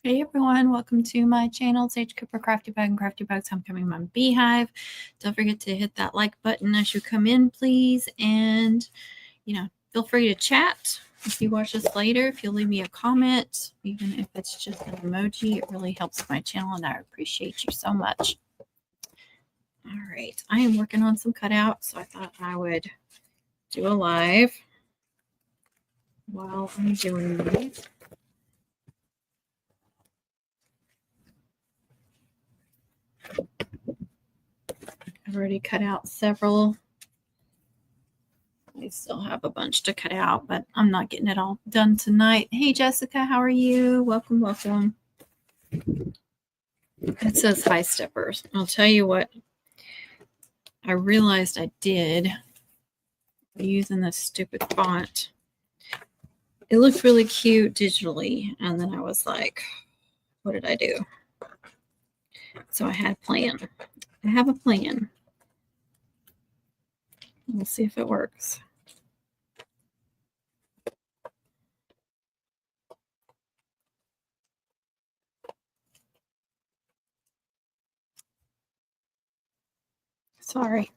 Hey everyone, welcome to my channel, Sage Cooper Crafty Bug and Crafty Bugs Homecoming Mom Beehive. Don't forget to hit that like button as you come in, please. And, feel free to chat if you watch this later. If you'll leave me a comment, even if it's just an emoji, it really helps my channel and I appreciate you so much. All right, I am working on some cutouts, so I thought I would do a live while I'm doing these. I've already cut out several. I still have a bunch to cut out, but I'm not getting it all done tonight. Hey, Jessica, how are you? Welcome, welcome. It says high steppers. I'll tell you what I realized I did using this stupid font. It looked really cute digitally, and then I was like, what did I do? So I had a plan. I have a plan. We'll see if it works. Sorry.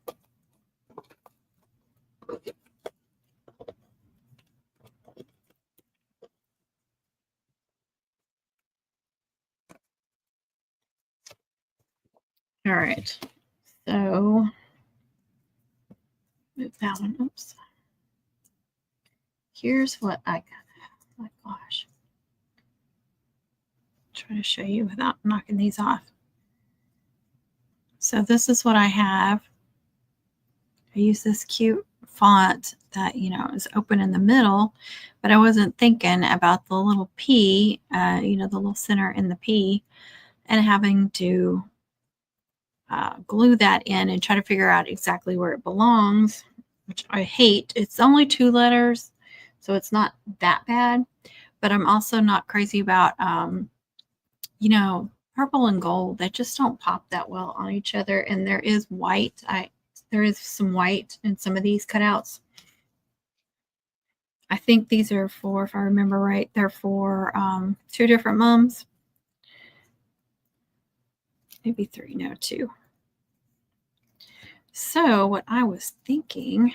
All right. So move that one. Oops. Here's what I got. Oh my gosh. Try to show you without knocking these off. So this is what I have. I use this cute font that, is open in the middle, but I wasn't thinking about the little P, the little center in the P, and having to glue that in and try to figure out exactly where it belongs, which I hate. It's only 2 letters, so it's not that bad, but I'm also not crazy about, purple and gold. They just don't pop that well on each other, and there is white. There is some white in some of these cutouts. I think these are for, if I remember right, they're for 2 different mums. Maybe 3, no, 2. So what I was thinking,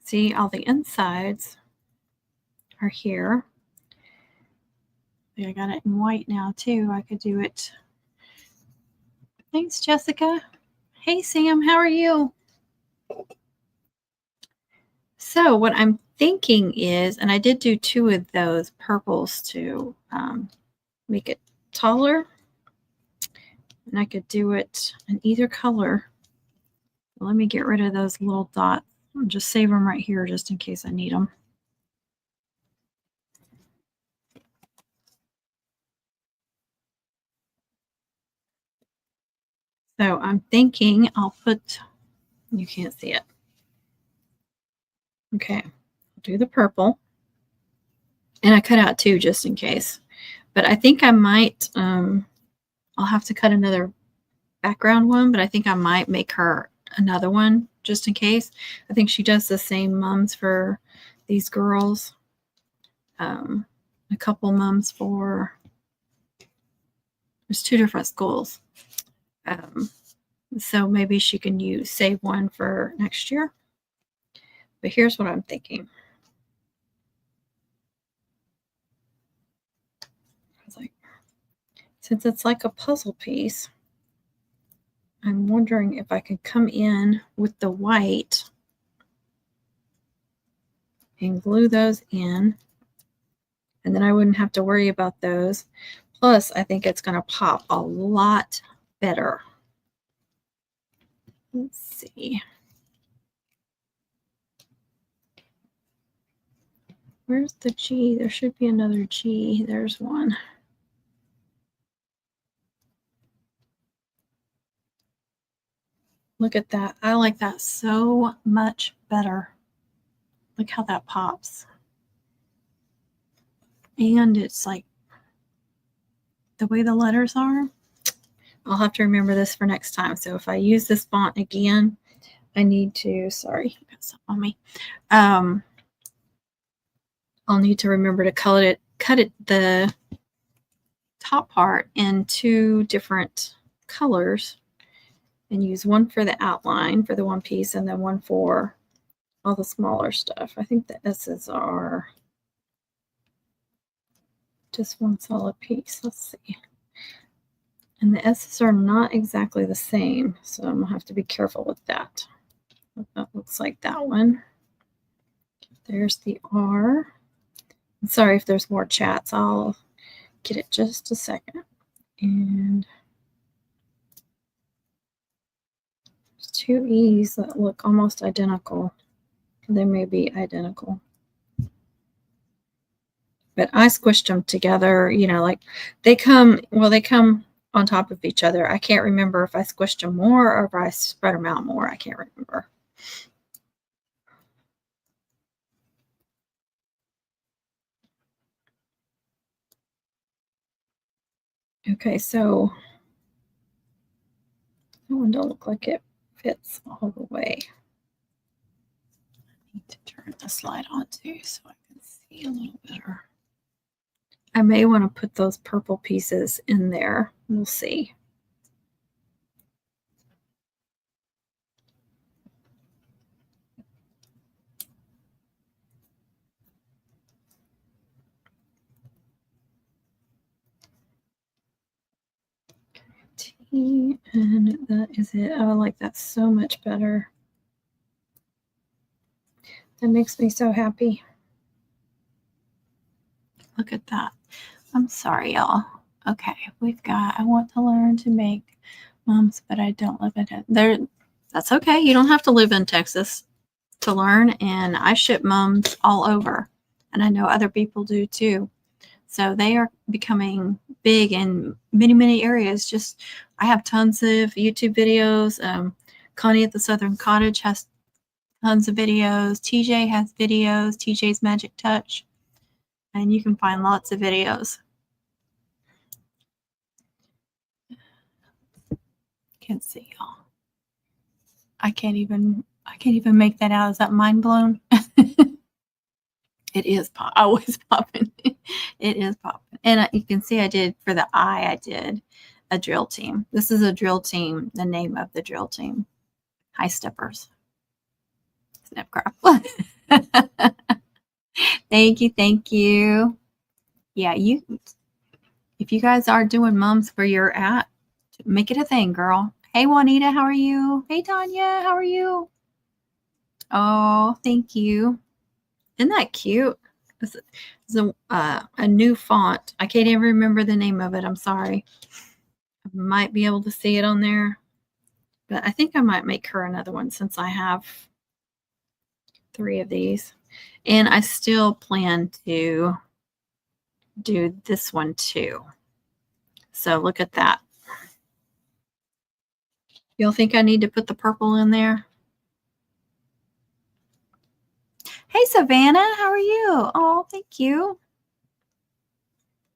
see, all the insides are here. I got it in white now too. I could do it. Thanks, Jessica. Hey, Sam, how are you? So what I'm thinking is, and I did do 2 of those purples to make it taller, and I could do it in either color. Let me get rid of those little dots. I'll just save them right here just in case I need them. So I'm thinking I'll put, you can't see it. Okay, I'll do the purple. And I cut out 2 just in case. But I think I might, I'll have to cut another background one, but I think I might make her another one just in case. I think she does the same mums for these girls. A couple mums for, there's 2 different schools. So maybe she can save one for next year. But here's what I'm thinking. I was like, since it's like a puzzle piece, I'm wondering if I could come in with the white and glue those in, and then I wouldn't have to worry about those. Plus, I think it's going to pop a lot better. Let's see. Where's the G? There should be another G. There's one. Look at that. I like that so much better. Look how that pops. And it's like the way the letters are. I'll have to remember this for next time. So if I use this font again, I need to, sorry, I got something on me. I'll need to remember to cut cut the top part in 2 different colors and use one for the outline for the one piece and then one for all the smaller stuff. I think the S's are just one solid piece. Let's see. And the S's are not exactly the same, so I'm going to have to be careful with that. That looks like that one. There's the R. I'm sorry if there's more chats. I'll get it just a second. And there's 2 E's that look almost identical. They may be identical. But I squished them together, you know, like they come on top of each other. I can't remember if I squished them more or if I spread them out more. I can't remember. Okay, so that one don't look like it fits all the way. I need to turn the slide on too so I can see a little better. I may want to put those purple pieces in there. We'll see. And that is it. I like that so much better. That makes me so happy. Look at that. I'm sorry, y'all. Okay, I want to learn to make mums, but I don't live in it. That's okay. You don't have to live in Texas to learn, and I ship mums all over, and I know other people do too. So they are becoming big in many, many areas. I have tons of YouTube videos. Connie at the Southern Cottage has tons of videos. TJ has videos, TJ's Magic Touch, and you can find lots of videos. Can't see y'all. I can't even make that out. Is that mind blown? It is always popping. It is popping. And you can see I did for the eye, I did a drill team. This is a drill team, the name of the drill team. High steppers. Snapcraft. Thank you. Yeah, if you guys are doing mums where you're at, make it a thing, girl. Hey Juanita, how are you? Hey Tanya, how are you? Oh, thank you. Isn't that cute? It's a new font. I can't even remember the name of it. I'm sorry. I might be able to see it on there, but I think I might make her another one since I have 3 of these. And I still plan to do this one too. So look at that. You'll think I need to put the purple in there? Hey, Savannah, how are you? Oh, thank you.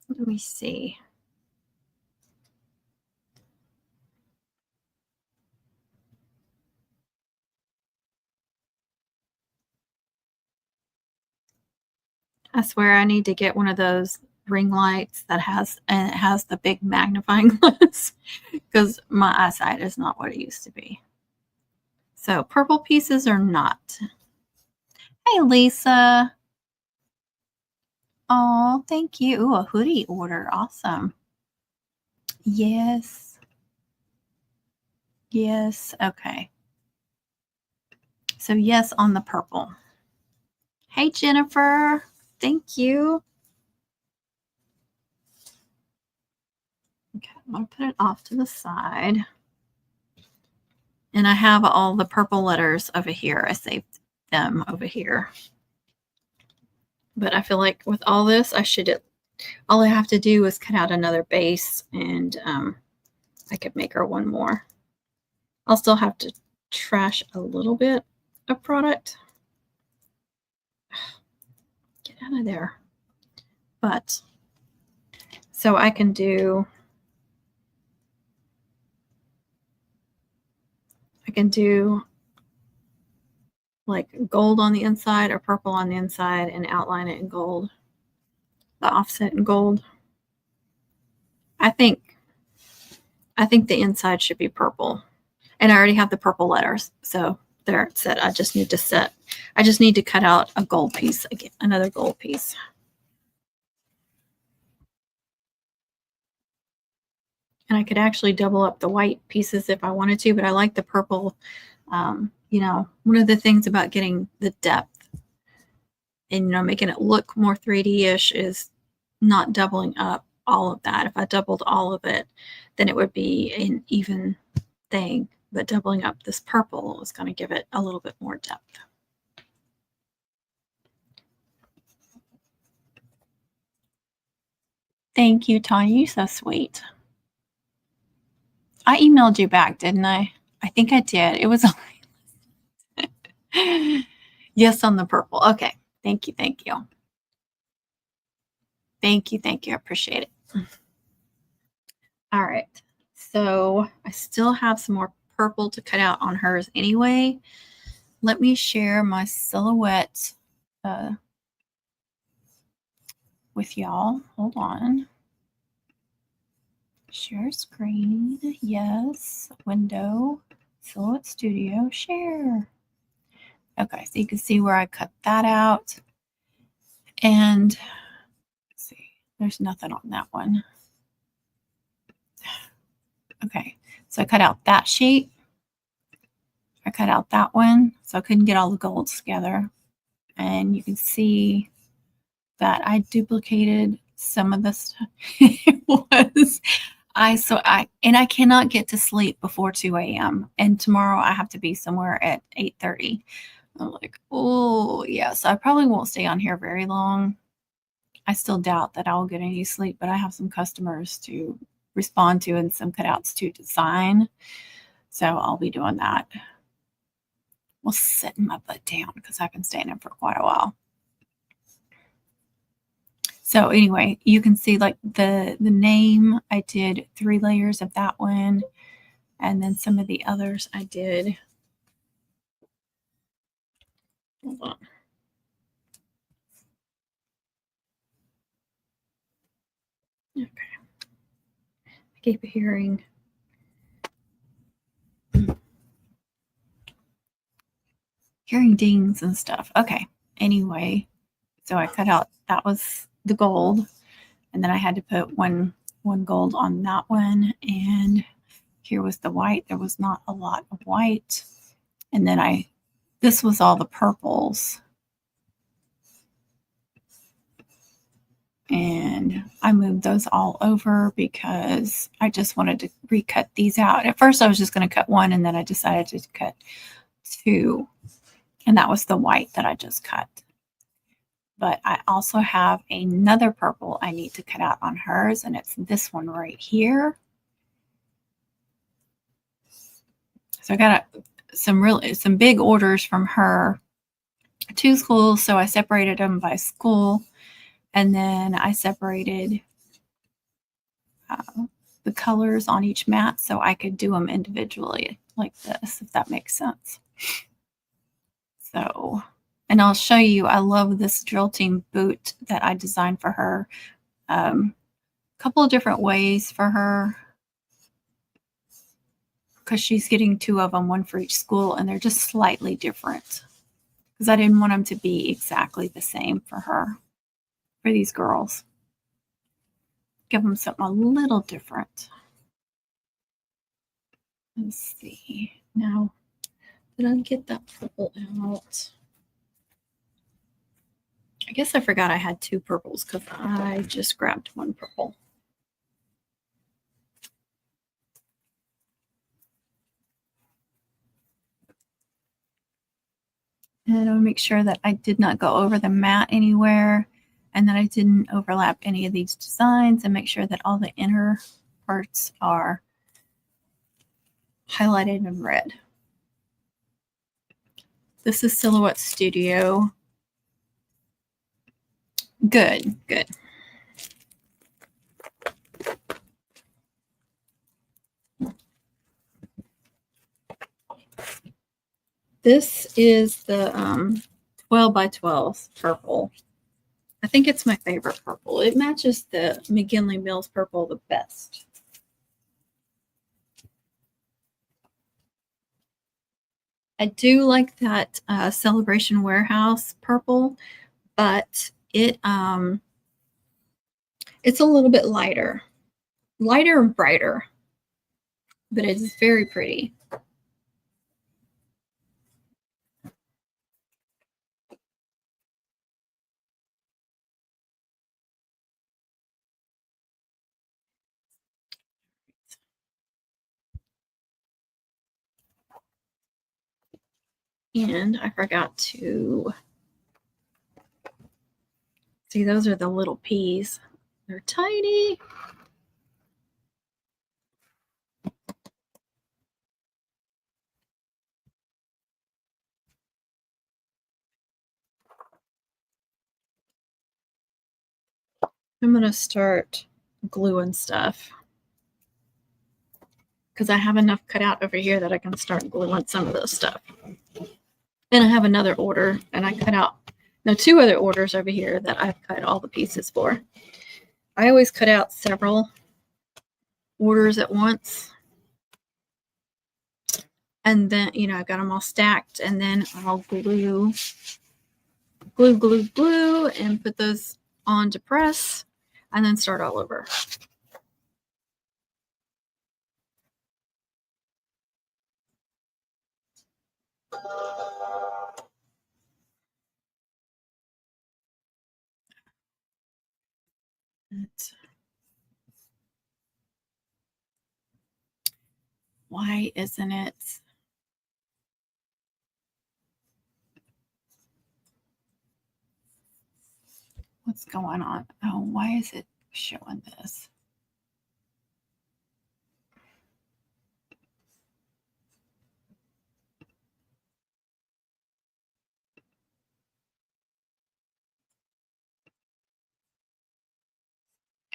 Let me see. I swear I need to get one of those ring lights that has the big magnifying glass because my eyesight is not what it used to be. So purple pieces or not. Hey, Lisa. Oh, thank you. Ooh, a hoodie order. Awesome. Yes. Yes. Okay. So yes on the purple. Hey, Jennifer. Thank you. Okay, I'm going to put it off to the side. And I have all the purple letters over here. I saved them over here. But I feel like with all this, all I have to do is cut out another base and I could make her one more. I'll still have to trash a little bit of product. Get out of there. But so I can do like gold on the inside or purple on the inside and outline it in gold. the offset in gold. I think the inside should be purple. And I already have the purple letters. So there it's set. I just need to cut out a gold piece again, another gold piece. And I could actually double up the white pieces if I wanted to, but I like the purple. One of the things about getting the depth and, making it look more 3D-ish is not doubling up all of that. If I doubled all of it, then it would be an even thing. But doubling up this purple is going to give it a little bit more depth. Thank you, Tanya. You're so sweet. I emailed you back, didn't I? I think I did. It was yes on the purple. Okay. Thank you. Thank you. Thank you. Thank you. I appreciate it. All right. So I still have some more purple to cut out on hers anyway. Let me share my silhouette with y'all. Hold on. Share screen. Yes. Window. Silhouette Studio. Share. Okay. So you can see where I cut that out. And let's see. There's nothing on that one. Okay. So I cut out that sheet. I cut out that one. So I couldn't get all the golds together. And you can see that I duplicated some of the stuff. I cannot get to sleep before 2 a.m. And tomorrow I have to be somewhere at 8:30. I'm like, oh yeah. So I probably won't stay on here very long. I still doubt that I will get any sleep, but I have some customers to respond to and some cutouts to design. So I'll be doing that. Well, sitting my butt down because I've been standing for quite a while. So anyway, you can see like the name, I did 3 layers of that one. And then some of the others I did. Hold on. Okay. I keep hearing dings and stuff. Okay. Anyway, so I cut out, that was the gold. And then I had to put one gold on that one. And here was the white. There was not a lot of white. And then this was all the purples. And I moved those all over because I just wanted to recut these out. At first I was just going to cut one, and then I decided to cut 2. And that was the white that I just cut. But I also have another purple I need to cut out on hers, and it's this one right here. So I got some big orders from her, 2 schools. So I separated them by school, and then I separated the colors on each mat so I could do them individually like this, if that makes sense. So, and I'll show you, I love this drill team boot that I designed for her. A couple of different ways for her, because she's getting 2 of them, one for each school, and they're just slightly different because I didn't want them to be exactly the same for her, for these girls. Give them something a little different. Let's see. Now, did I get that purple out? I guess I forgot I had 2 purples because I just grabbed 1 purple. And I'll make sure that I did not go over the mat anywhere, and that I didn't overlap any of these designs, and make sure that all the inner parts are highlighted in red. This is Silhouette Studio. Good, good. This is the 12 by 12 purple. I think it's my favorite purple. It matches the McGinley Mills purple the best. I do like that Celebration Warehouse purple, but it's a little bit lighter and brighter, but it's very pretty. And I forgot to see, those are the little peas. They're tiny. I'm going to start gluing stuff because I have enough cut out over here that I can start gluing some of this stuff. And I have another order, and I cut out, no, 2 other orders over here that I've cut all the pieces for. I always cut out several orders at once. And then, you know, I got them all stacked, and then I'll glue, and put those on to press, and then start all over. Why isn't it? What's going on? Oh, why is it showing this?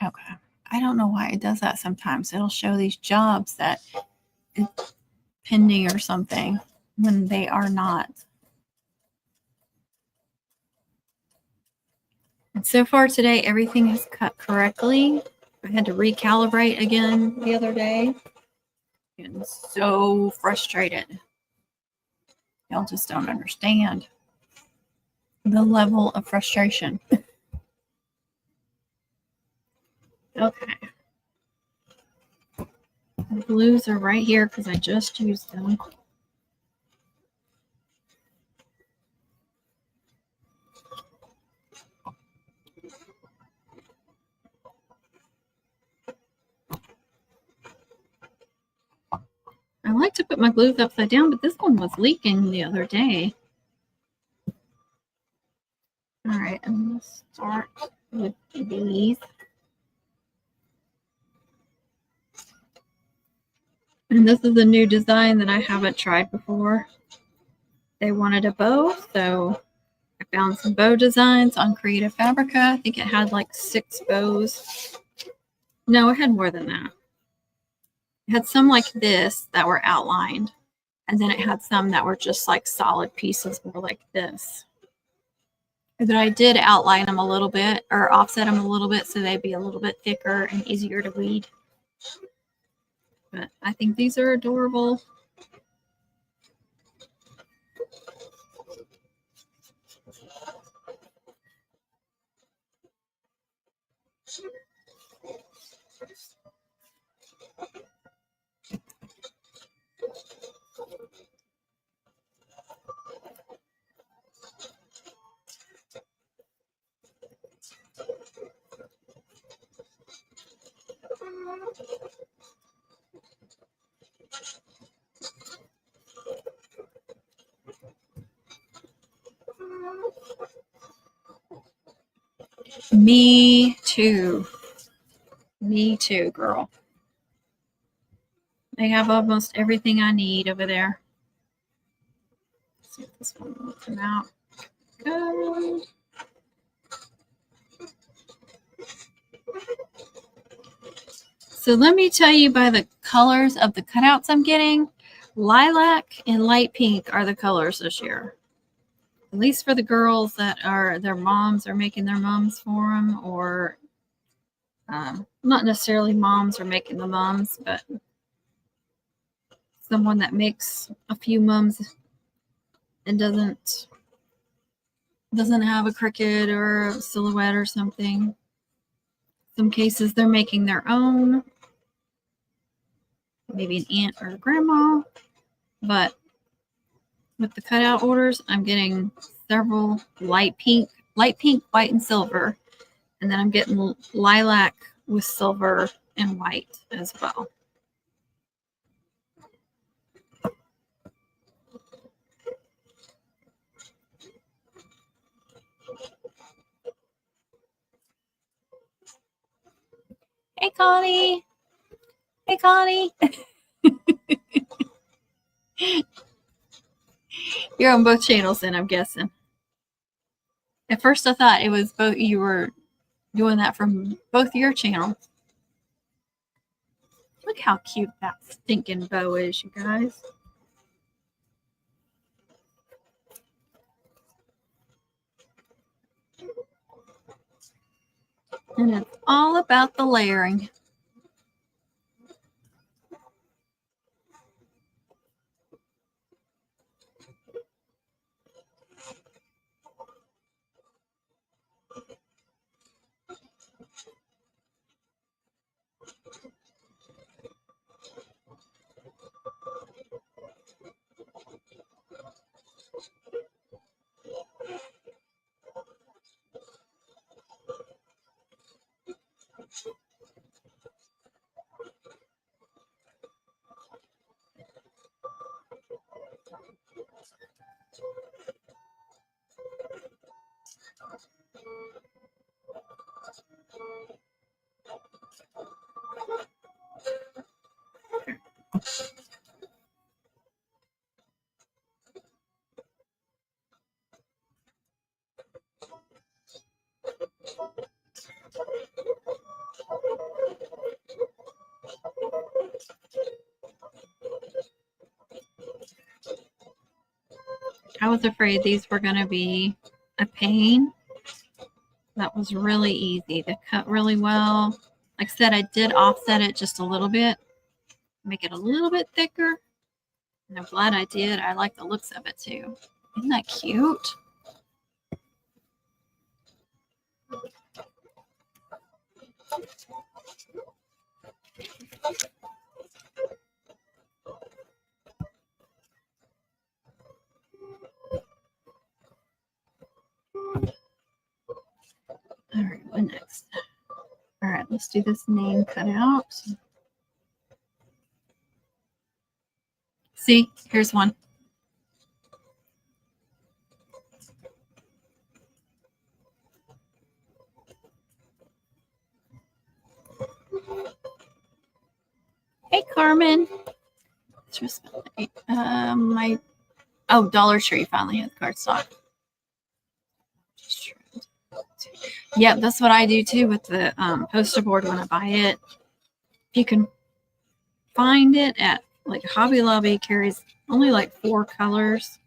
Okay. I don't know why it does that sometimes. It'll show these jobs that it's pending or something when they are not. And so far today, everything is cut correctly. I had to recalibrate again the other day. Getting so frustrated. Y'all just don't understand the level of frustration. Okay. The blues are right here because I just used them. I like to put my glues upside down, but this one was leaking the other day. All right, I'm going to start with these. And this is a new design that I haven't tried before. They wanted a bow, so I found some bow designs on Creative Fabrica. I think it had like 6 bows. No, it had more than that. It had some like this that were outlined, and then it had some that were just like solid pieces more like this. But I did outline them a little bit or offset them a little bit so they'd be a little bit thicker and easier to weed. But I think these are adorable. Me too. Me too, girl. They have almost everything I need over there. Let's see if this one will come out. Good. So let me tell you by the colors of the cutouts I'm getting, lilac and light pink are the colors this year. at least for the girls that are their moms are making their mums for them, or not necessarily moms are making the mums, but someone that makes a few mums and doesn't have a Cricut or a silhouette or something. Some cases they're making their own, maybe an aunt or a grandma, but with the cutout orders, I'm getting several light pink, white, and silver, and then I'm getting lilac with silver and white as well. Hey, Connie. Hey, Connie. You're on both channels then, I'm guessing. At first I thought it was both, you were doing that from both your channels. Look how cute that stinking bow is, you guys. And it's all about the layering. I was afraid these were going to be a pain. That was really easy to cut really well. Like I said, I did offset it just a little bit, make it a little bit thicker. And I'm glad I did. I like the looks of it too. Isn't that cute? All right, what next? All right, let's do this name cutout. See, here's one. Hey, Carmen. Dollar Tree finally has cardstock. Yep, that's what I do too with the poster board when I buy it. If you can find it at like Hobby Lobby, carries only like 4 colors.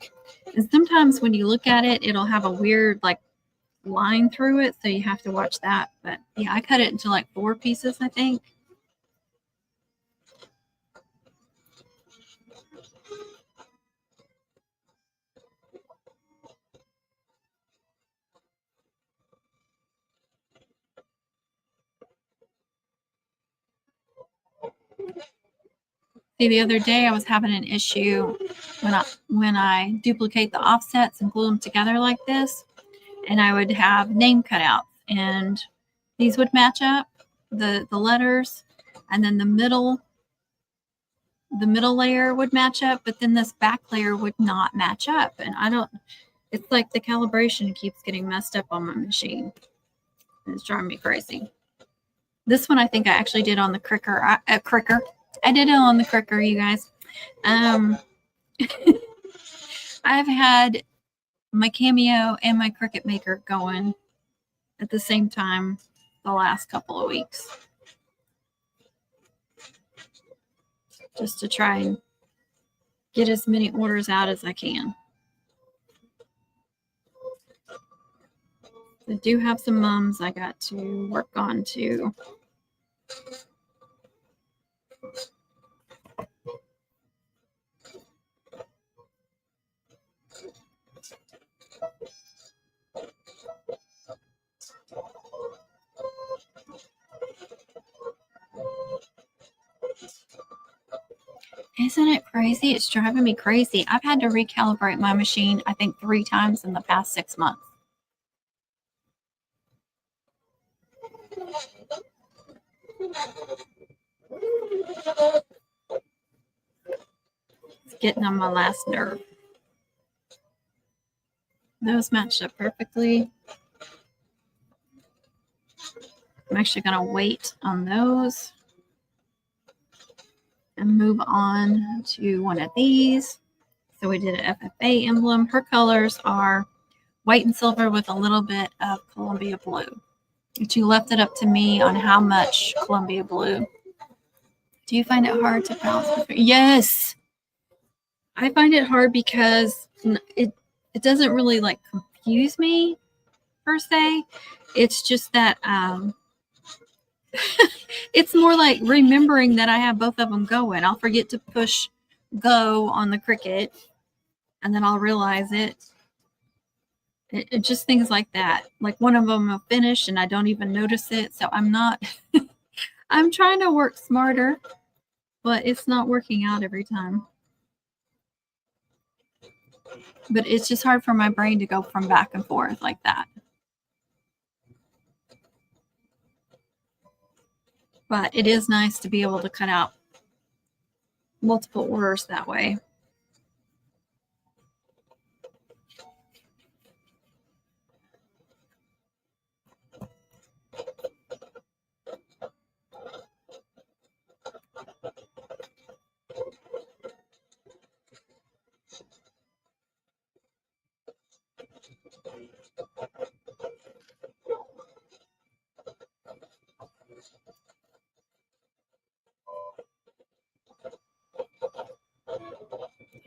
And sometimes when you look at it, it'll have a weird like line through it, so you have to watch that. But yeah, I cut it into like 4 pieces, I think. See, the other day I was having an issue when I duplicate the offsets and glue them together like this, and I would have name cutouts, and these would match up, the letters, and then the middle layer would match up, but then this back layer would not match up, and it's like the calibration keeps getting messed up on my machine. It's driving me crazy. This one I think I actually did on the Cricker. I did it on the Cricker, you guys. I've had my Cameo and my Cricut Maker going at the same time the last couple of weeks, just to try and get as many orders out as I can. I do have some mums I got to work on too. Isn't it crazy? It's driving me crazy. I've had to recalibrate my machine, I think 3 times in the past 6 months. It's getting on my last nerve. Those matched up perfectly. I'm actually going to wait on those and move on to one of these. So we did an FFA emblem. Her colors are white and silver with a little bit of Columbia blue. But you left it up to me on how much Columbia blue. Do you find it hard to balance? Yes. I find it hard because it doesn't really like confuse me per se. It's just that it's more like remembering that I have both of them going. I'll forget to push go on the Cricut, and then I'll realize it. It just things like that. Like one of them will finish and I don't even notice it. So I'm not, I'm trying to work smarter, but it's not working out every time. But it's just hard for my brain to go from back and forth like that. But it is nice to be able to cut out multiple orders that way.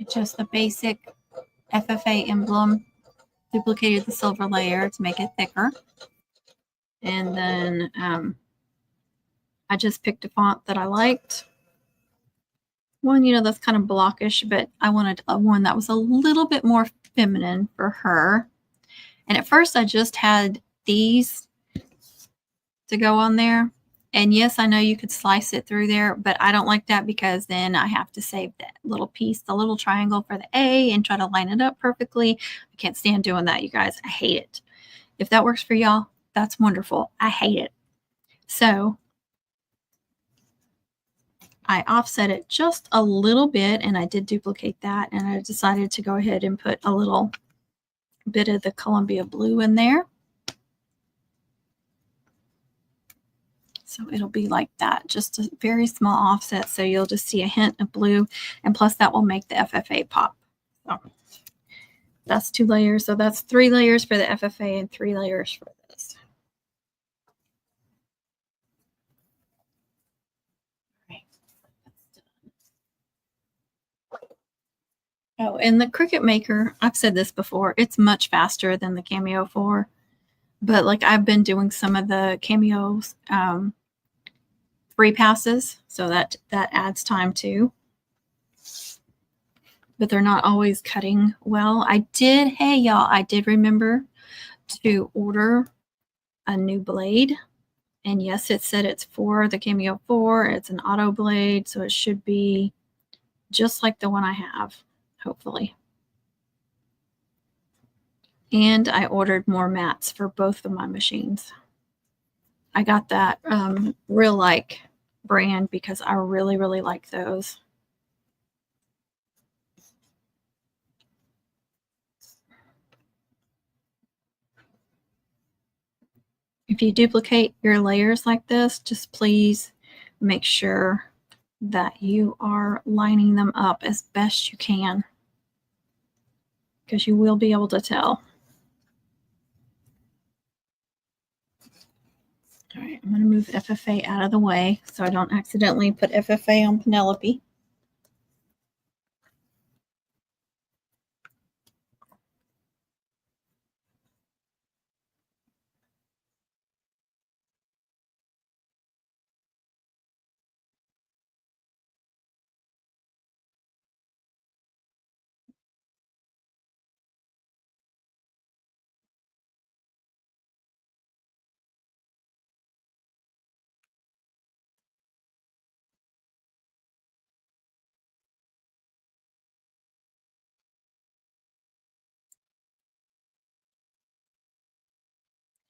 It's just the basic FFA emblem, duplicated the silver layer to make it thicker. And then I just picked a font that I liked. One, that's kind of blockish, but I wanted one that was a little bit more feminine for her. And at first I just had these to go on there. And yes, I know you could slice it through there, but I don't like that because then I have to save that little piece, the little triangle for the A, and try to line it up perfectly. I can't stand doing that, you guys. I hate it. If that works for y'all, that's wonderful. I hate it. So I offset it just a little bit, and I did duplicate that, and I decided to go ahead and put a little bit of the Columbia blue in there. So it'll be like that, just a very small offset. So you'll just see a hint of blue, and plus that will make the FFA pop. So that's 2 layers. So that's 3 layers for the FFA and 3 layers for this. Okay. Oh, and the Cricut Maker, I've said this before, it's much faster than the Cameo 4. But like I've been doing some of the Cameos free passes, so that adds time too. But they're not always cutting well. I did remember to order a new blade. And yes, it said it's for the Cameo 4. It's an auto blade, so it should be just like the one I have, hopefully. And I ordered more mats for both of my machines. I got that Real Like brand because I really, really like those. If you duplicate your layers like this, just please make sure that you are lining them up as best you can, because you will be able to tell. All right, I'm going to move FFA out of the way so I don't accidentally put FFA on Penelope.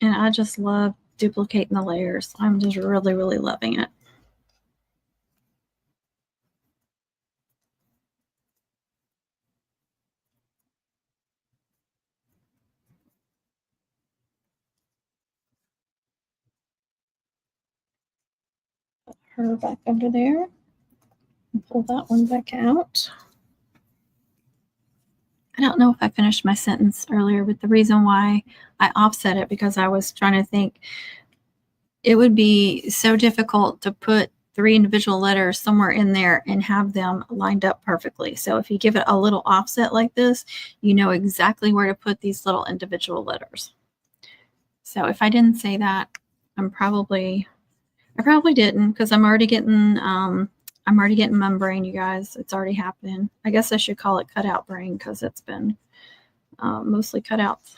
And I just love duplicating the layers. I'm just really, really loving it. Put her back under there and pull that one back out. I don't know if I finished my sentence earlier, but the reason why I offset it because I was trying to think it would be so difficult to put 3 individual letters somewhere in there and have them lined up perfectly. So if you give it a little offset like this, you know exactly where to put these little individual letters. So if I didn't say that, I probably didn't because I'm already getting mum brain, you guys. It's already happening. I guess I should call it cutout brain because it's been mostly cutouts.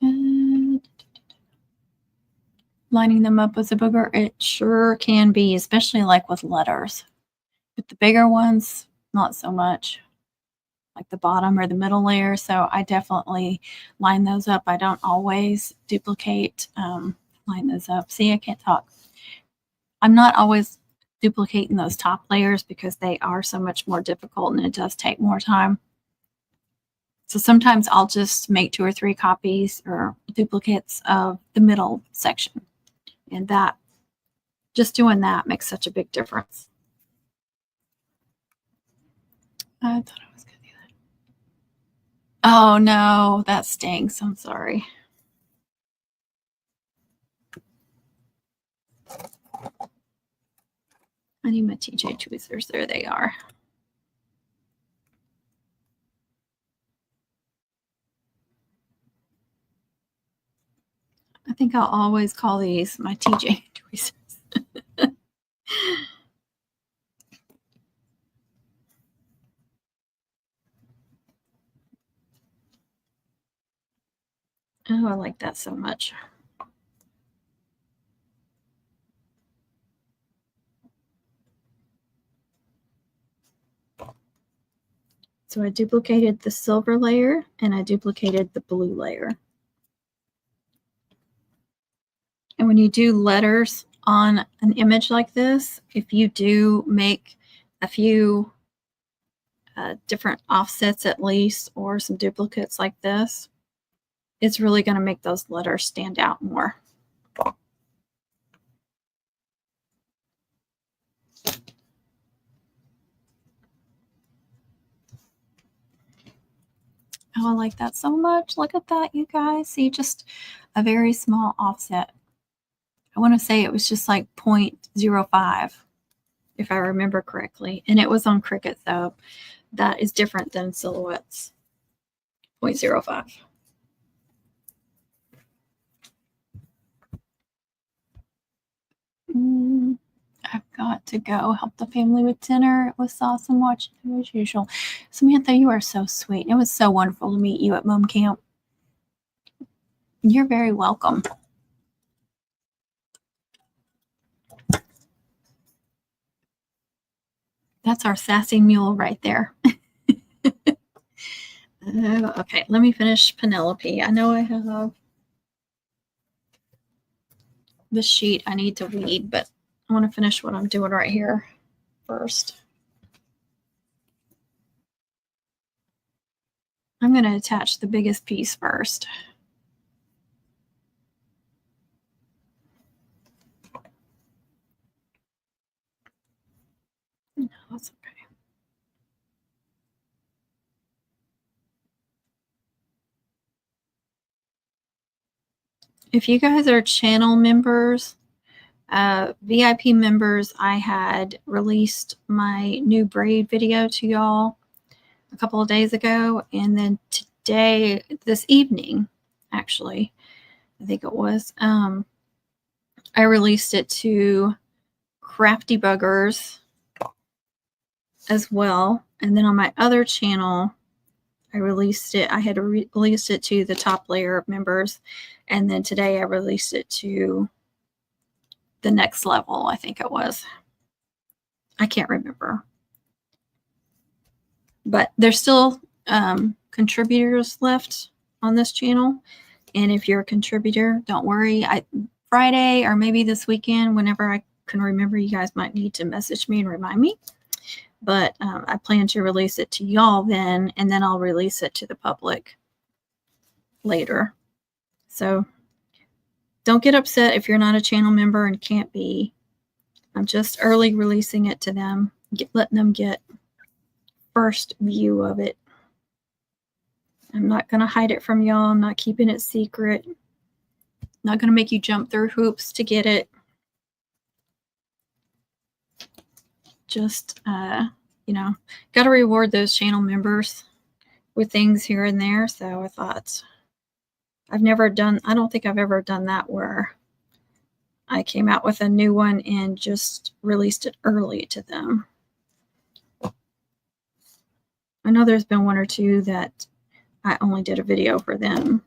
And lining them up with a booger, it sure can be, especially like with letters. With the bigger ones, not so much. Like the bottom or the middle layer. So I definitely line those up. I don't always duplicate, line those up. See, I can't talk. I'm not always duplicating those top layers because they are so much more difficult and it does take more time. So sometimes I'll just make 2 or 3 copies or duplicates of the middle section. And that, just doing that makes such a big difference. I thought I was going to do that. Oh no, that stinks. I'm sorry. I need my TJ tweezers. There they are. I think I'll always call these my TJ tweezers. Oh, I like that so much. So I duplicated the silver layer and I duplicated the blue layer. And when you do letters on an image like this, if you do make a few different offsets at least, or some duplicates like this, it's really going to make those letters stand out more. Oh, I like that so much. Look at that, you guys. See, just a very small offset. I want to say it was just like 0.05, if I remember correctly. And it was on Cricut, though. That is different than Silhouette's 0.05. I've got to go help the family with dinner with sauce and watch TV as usual. Samantha, you are so sweet. It was so wonderful to meet you at Mom Camp. You're very welcome. That's our sassy mule right there. Okay, let me finish Penelope. I know I have the sheet I need to weed, but I want to finish what I'm doing right here first. I'm going to attach the biggest piece first. No, that's okay. If you guys are channel members, VIP members, I had released my new braid video to y'all a couple of days ago. And then today, this evening, actually, I think it was, I released it to Crafty Buggers as well. And then on my other channel, I had released it to the top layer of members. And then today I released it to the next level, I think it was. I can't remember. But they're still contributors left on this channel. And if you're a contributor, don't worry. Friday or maybe this weekend, whenever I can remember, you guys might need to message me and remind me. But I plan to release it to y'all then, and then I'll release it to the public later. So don't get upset if you're not a channel member and can't be. I'm just early releasing it to them, letting them get first view of it. I'm not going to hide it from y'all. I'm not keeping it secret. Not going to make you jump through hoops to get it. Just, you know, got to reward those channel members with things here and there. So I thought, I don't think I've ever done that where I came out with a new one and just released it early to them. I know there's been one or two that I only did a video for them.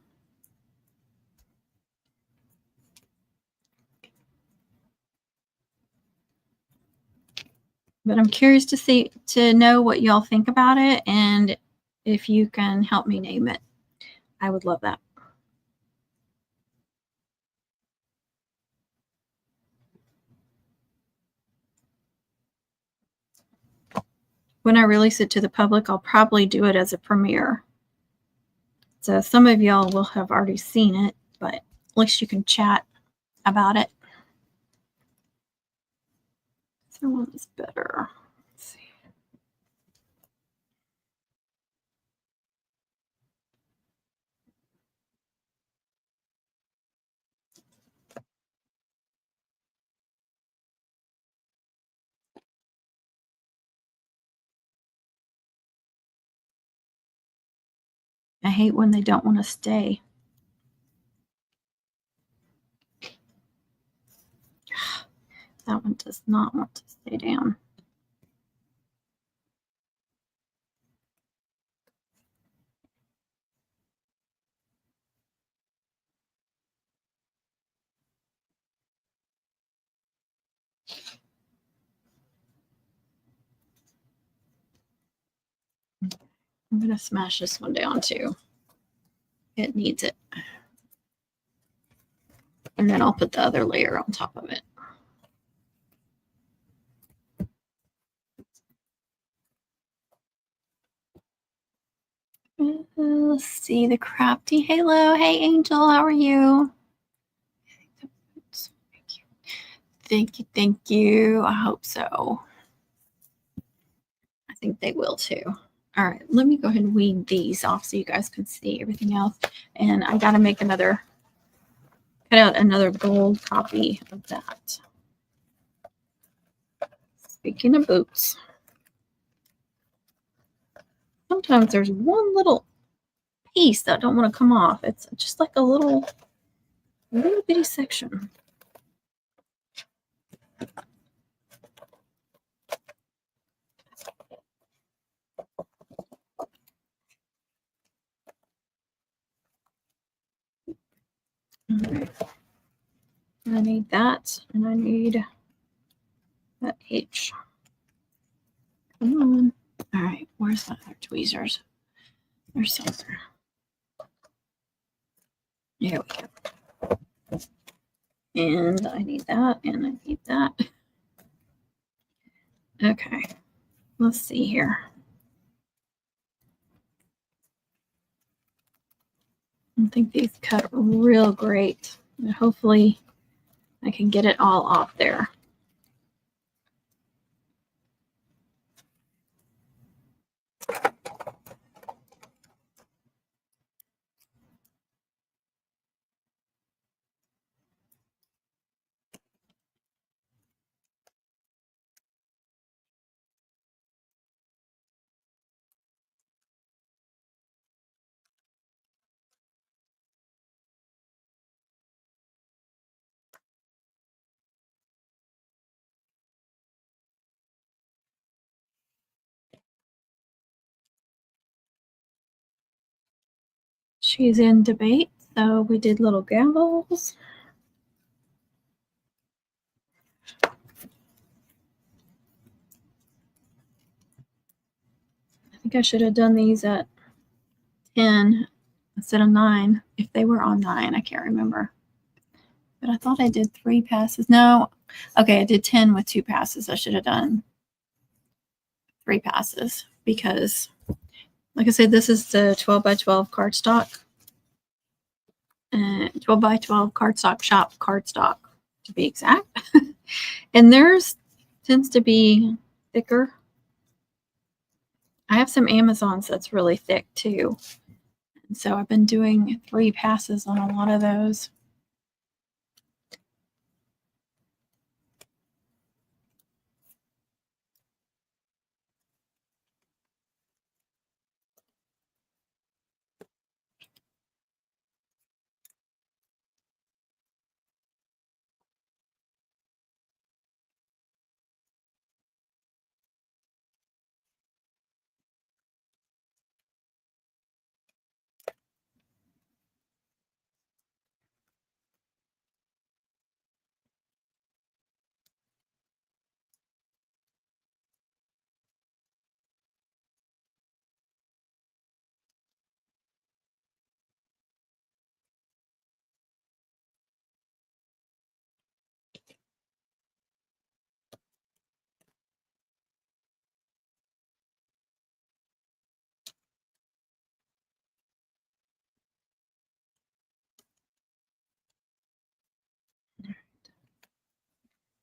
But I'm curious to know what y'all think about it, and if you can help me name it. I would love that. When I release it to the public, I'll probably do it as a premiere. So some of y'all will have already seen it, but at least you can chat about it. So one is better. Let's see. I hate when they don't want to stay. That one does not want to stay down. I'm going to smash this one down too. It needs it. And then I'll put the other layer on top of it. Let's see, the crafty halo. Hey, Angel, how are you? Thank you, thank you. I hope so. I think they will too. All right, let me go ahead and weed these off so you guys can see everything else. And I got to make cut out another gold copy of that. Speaking of boots, sometimes there's one little piece that don't want to come off. It's just like a little bitty section. Right. I need that, and I need that H. Come on. All right, where's my other tweezers? There's somewhere. Here we go. And I need that, and I need that. Okay, let's see here. I think these cut real great. And hopefully I can get it all off there. She's in debate, so we did little gambles. I think I should have done these at 10 instead of 9. If they were on 9, I can't remember. But I thought I did 3 passes. No. Okay, I did 10 with 2 passes. I should have done 3 passes because, like I said, this is the 12 by 12 cardstock. 12 by 12 cardstock shop cardstock, to be exact. And theirs tends to be thicker. I have some Amazons that's really thick too. And so I've been doing 3 passes on a lot of those.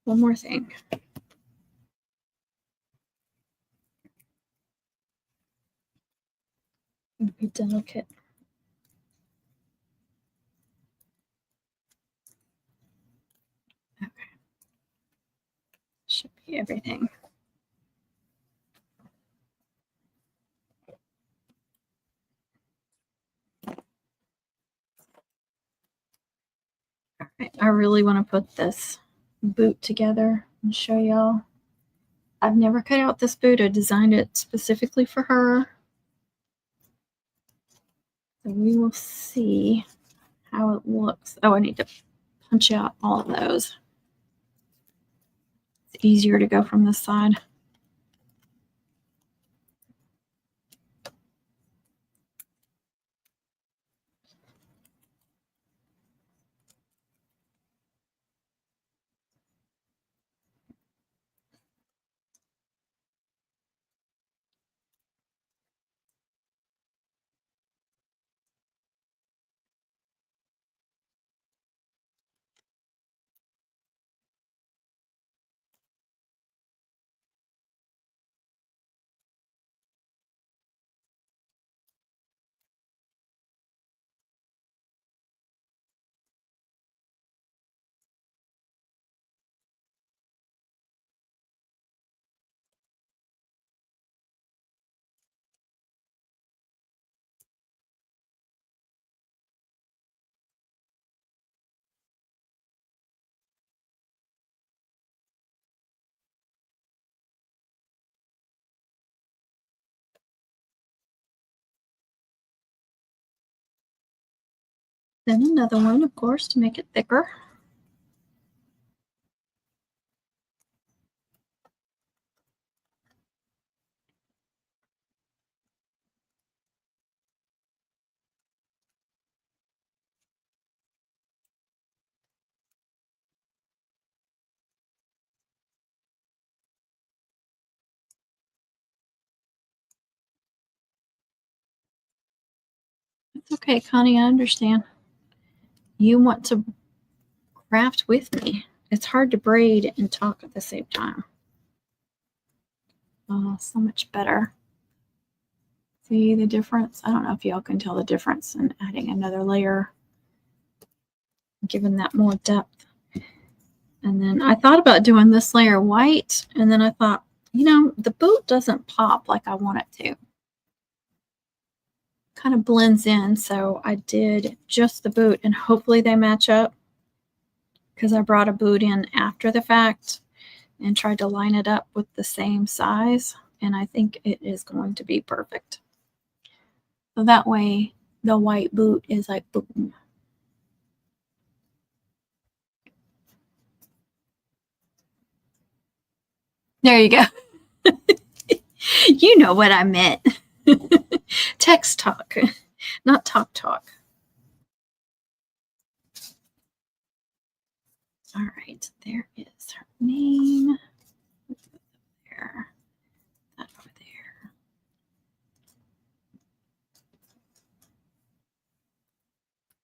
One more thing. Be delicate. Okay. Should be everything. All right. I really want to put this boot together and show y'all. I've never cut out this boot. I designed it specifically for her. So we will see how it looks. Oh, I need to punch out all of those. It's easier to go from this side. Then another one, of course, to make it thicker. It's okay, Connie, I understand. You want to craft with me. It's hard to braid and talk at the same time. Oh, so much better. See the difference? I don't know if y'all can tell the difference in adding another layer, giving that more depth. And then I thought about doing this layer white, and then I thought, you know, the boot doesn't pop like I want it to. Kind of blends in, so I did just the boot, and hopefully they match up because I brought a boot in after the fact and tried to line it up with the same size, and I think it is going to be perfect. So that way the white boot is like boom. There you go. You know what I meant. Text talk. Not Talk Talk. All right, there is her name. There, that over there.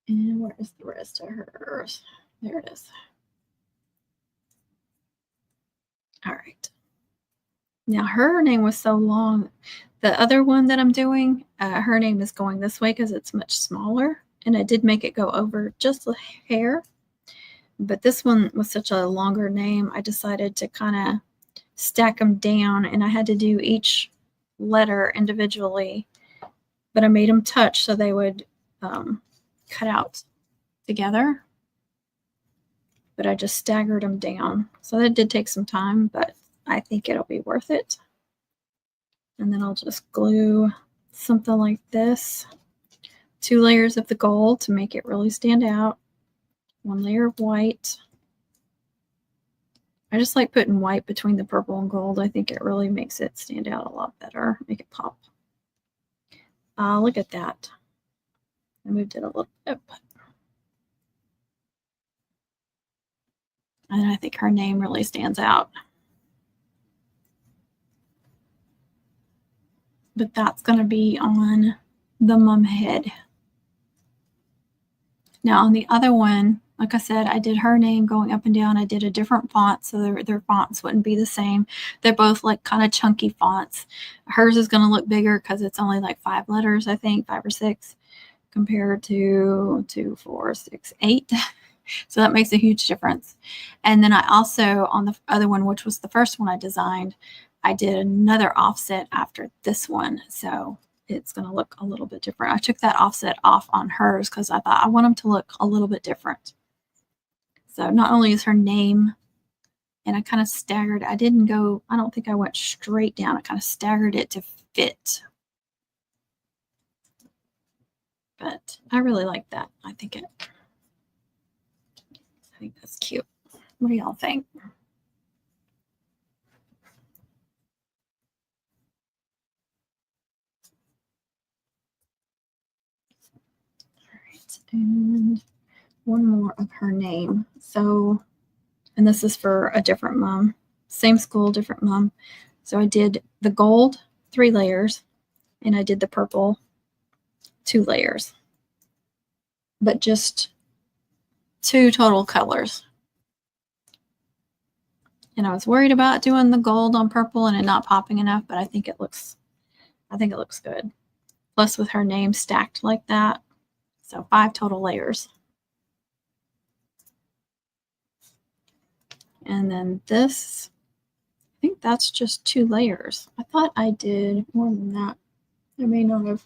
And where is the rest of hers? There it is. All right. Now her name was so long. The other one that I'm doing, her name is going this way because it's much smaller. And I did make it go over just a hair. But this one was such a longer name, I decided to kind of stack them down. And I had to do each letter individually. But I made them touch so they would cut out together. But I just staggered them down. So that did take some time, but I think it'll be worth it. And then I'll just glue something like this. 2 layers of the gold to make it really stand out. 1 layer of white. I just like putting white between the purple and gold. I think it really makes it stand out a lot better, make it pop. Look at that. I moved it a little bit. And I think her name really stands out. But that's going to be on the mum head. Now on the other one, like I said, I did her name going up and down. I did a different font so their fonts wouldn't be the same. They're both like kind of chunky fonts. Hers is going to look bigger because it's only like 5 letters, I think, 5 or 6, compared to 2, 4, 6, 8. So that makes a huge difference. And then I also, on the other one, which was the first one I designed, I did another offset after this one. So it's going to look a little bit different. I took that offset off on hers because I thought I want them to look a little bit different. So not only is her name, and I kind of staggered, I don't think I went straight down. I kind of staggered it to fit. But I really like that. I think that's cute. What do y'all think? All right, and one more of her name. So, and this is for a different mom. Same school, different mom. So I did the gold 3 layers, and I did the purple 2 layers, but just 2 total colors. And I was worried about doing the gold on purple and it not popping enough, but I think it looks good. Plus with her name stacked like that. So 5 total layers. And then this, I think that's just 2 layers. I thought I did more than that. I may not have.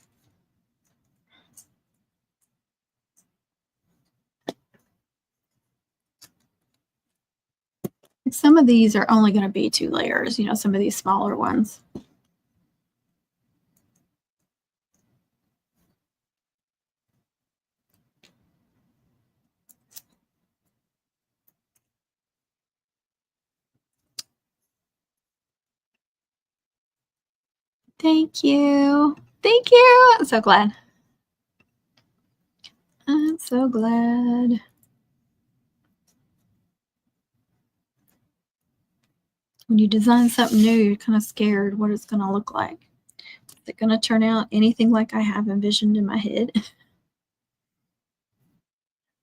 Some of these are only going to be 2 layers, some of these smaller ones. Thank you. Thank you. I'm so glad. I'm so glad. When you design something new, you're kind of scared what it's going to look like. Is it going to turn out anything like I have envisioned in my head?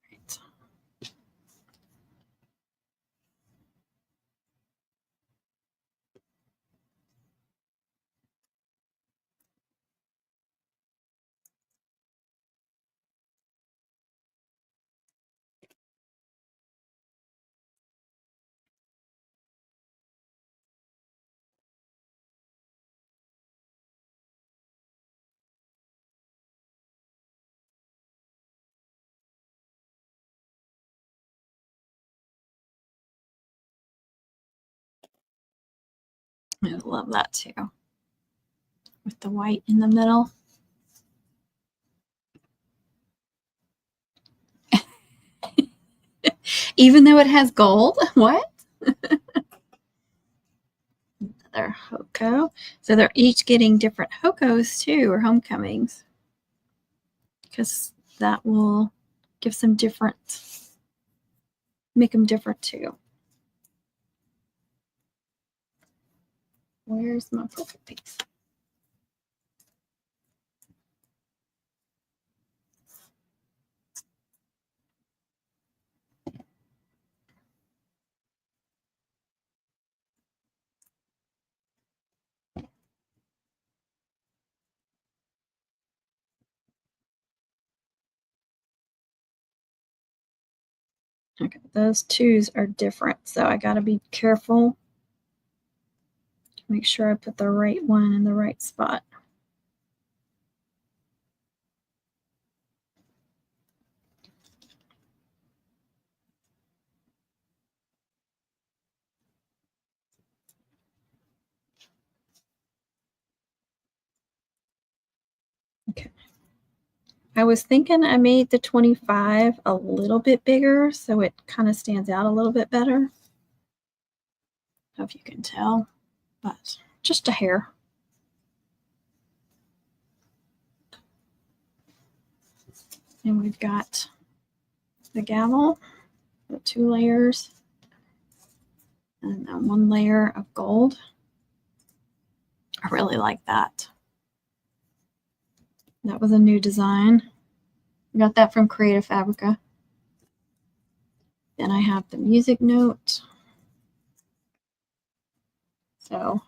Right. I love that too. With the white in the middle. Even though it has gold? What? Another Hoko. So they're each getting different Hokos too, or homecomings. because that will give some different, make them different too. Where's my purple piece? Okay, those twos are different, so I got to be careful. Make sure I put the right one in the right spot. Okay. I was thinking I made the 25 a little bit bigger so it kind of stands out a little bit better. I don't know if you can tell, but just a hair. And we've got the gavel, the 2 layers, and then 1 layer of gold. I really like that. That was a new design. I got that from Creative Fabrica. Then I have the music note. So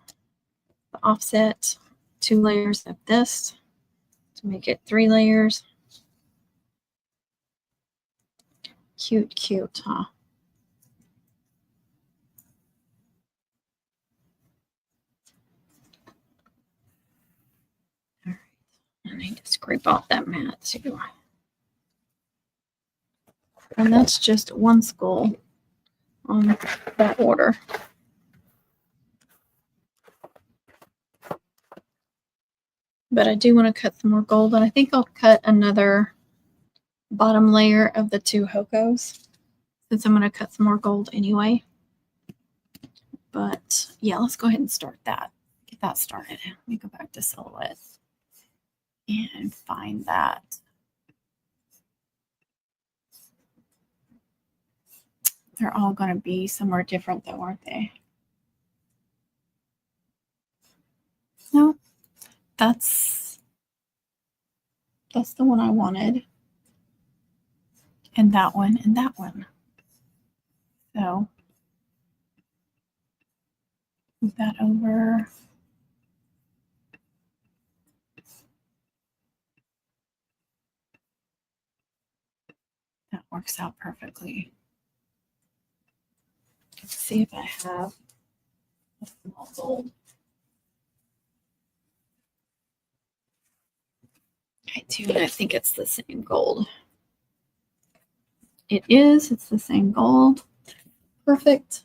the offset, 2 layers of this to make it 3 layers. Cute, cute, huh? All right. I need to scrape off that mat too. And that's just 1 skull on that order. But I do want to cut some more gold, and I think I'll cut another bottom layer of the 2 hokos since I'm going to cut some more gold anyway. But yeah, let's go ahead and start that. Get that started. Let me go back to silhouette and find that. They're all going to be somewhere different though, aren't they? No, that's the one I wanted. And that one and that one. So move that over. That works out perfectly. Let's see if I have a small gold. I do, and I think it's the same gold. It is. It's the same gold. Perfect.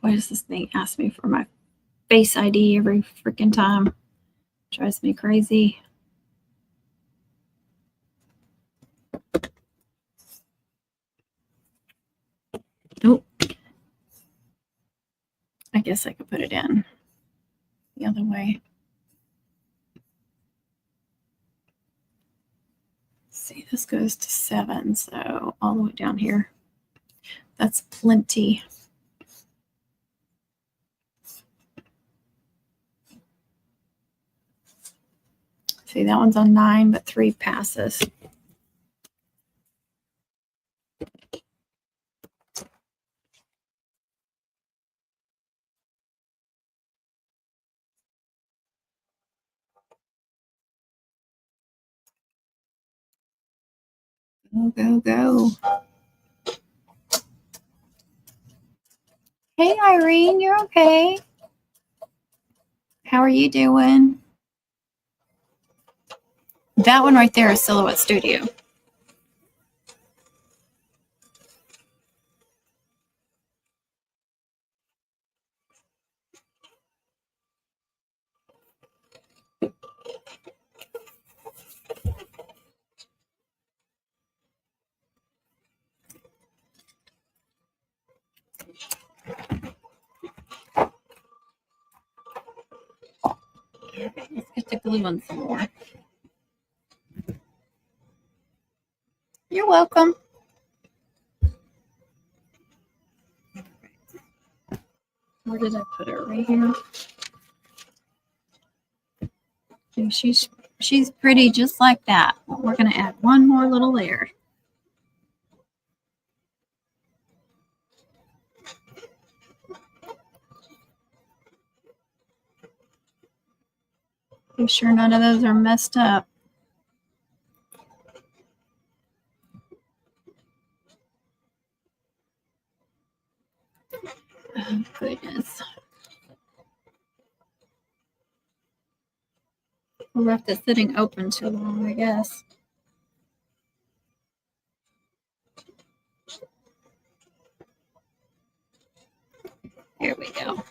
Why does this thing ask me for my Face ID every freaking time? Drives me crazy. Nope. I guess I could put it in the other way. See, this goes to 7, so all the way down here. That's plenty. See, that one's on 9, but 3 passes. Go, go, go. Hey, Irene, you're okay? How are you doing? That one right there is Silhouette Studio. to glue on some more. You're welcome. Where did I put her? Right here. And she's pretty just like that. We're going to add one more little layer. Be sure none of those are messed up. Oh, goodness. We left it sitting open too long, I guess. Here we go.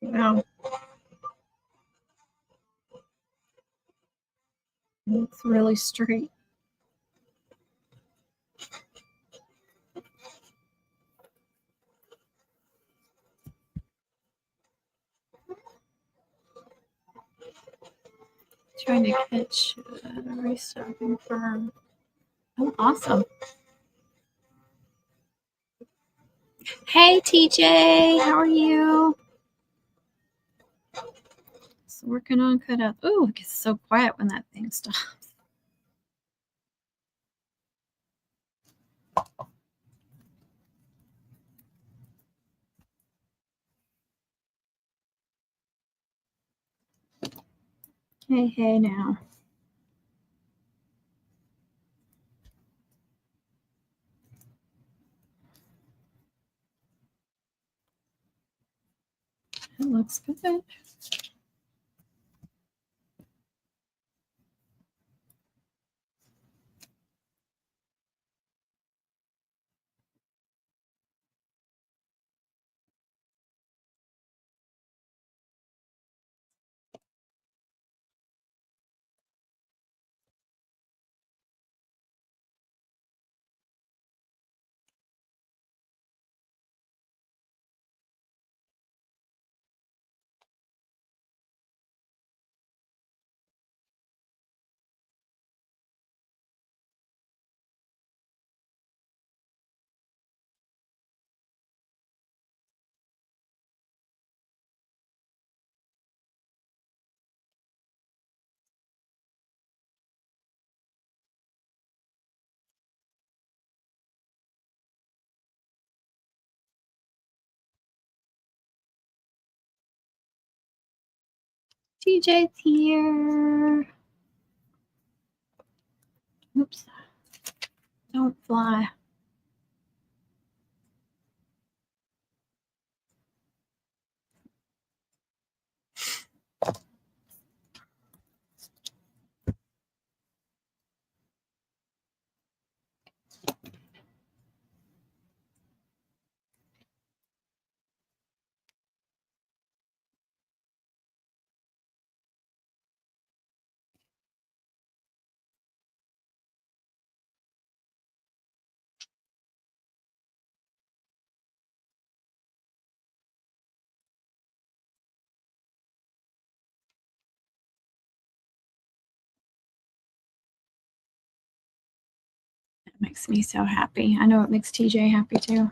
Wow. It's really straight. Trying to catch restocking firm. Oh, awesome. Hey, TJ, how are you? So working on cutouts. Oh, it gets so quiet when that thing stops. Hey now. It looks good. TJ's here. Oops. Don't fly. It makes me so happy. I know it makes TJ happy too.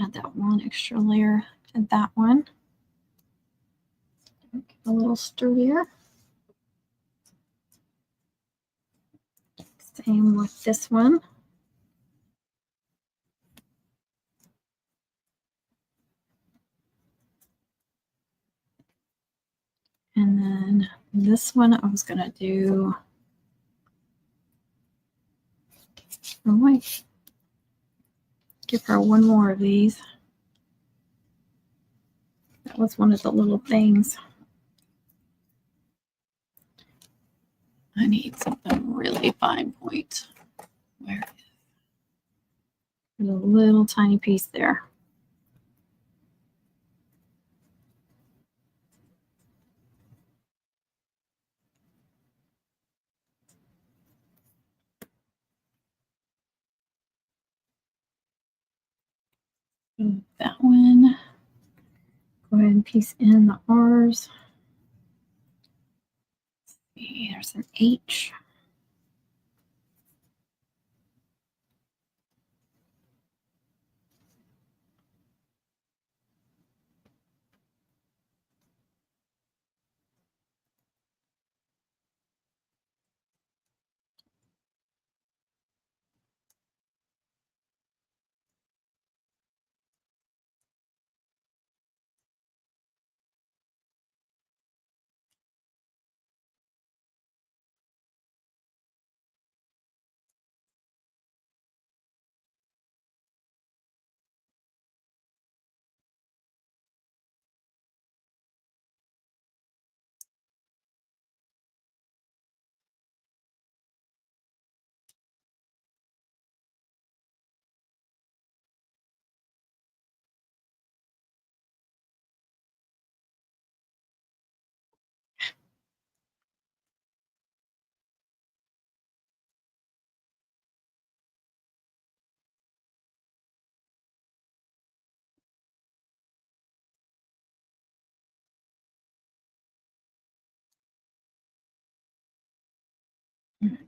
Add that one extra layer to that one. Make it a little sturdier. Same with this one. And then this one I was going to do, oh wait, give her one more of these. That was one of the little things. I need something really fine point. Where is it? There's a little tiny piece there. That one. Go ahead and piece in the R's. See, there's an H.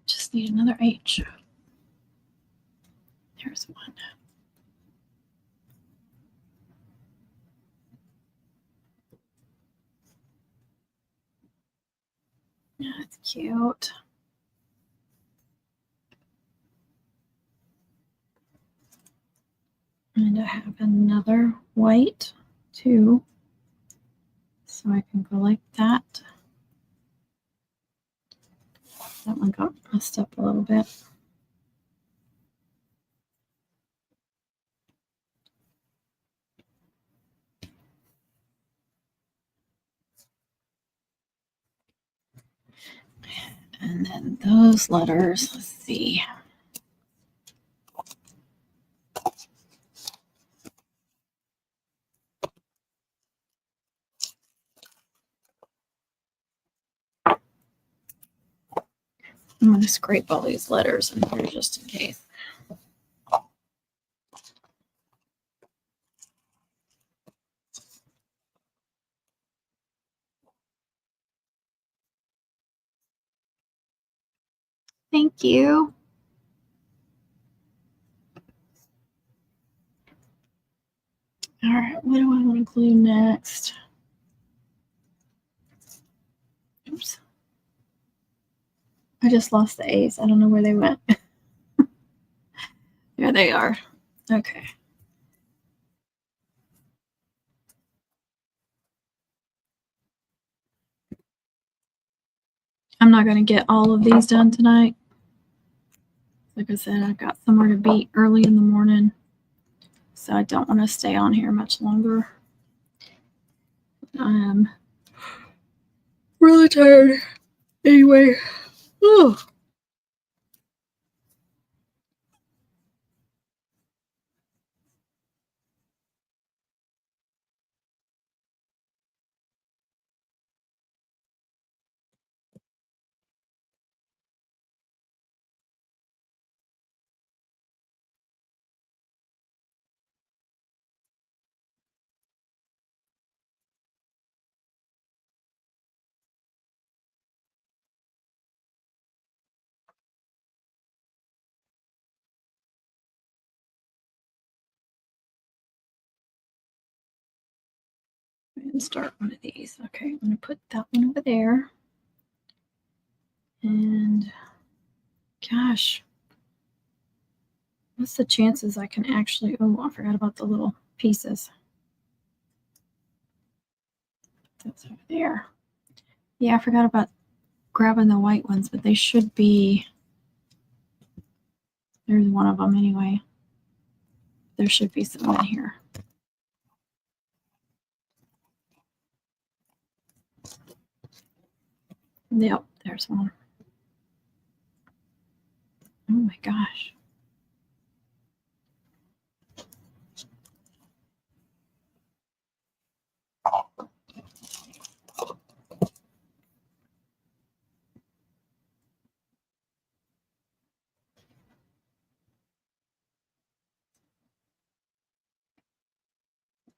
Just need another H. There's one. That's cute. And I have another white too. So I can go like that. That one got messed up a little bit. And then those letters, let's see. I'm going to scrape all these letters in here just in case. Thank you. All right, what do I want to glue next? Oops. I just lost the A's. I don't know where they went. There they are. Okay. I'm not going to get all of these done tonight. Like I said, I've got somewhere to be early in the morning, so I don't want to stay on here much longer. I am really tired. Anyway. Ooh. and start one of these. Okay, I'm going to put that one over there. And gosh, what's the chances I can actually, oh, I forgot about the little pieces. That's over there. Yeah, I forgot about grabbing the white ones, but they should be, there's one of them anyway. There should be some in here. Yep, there's one. Oh my gosh.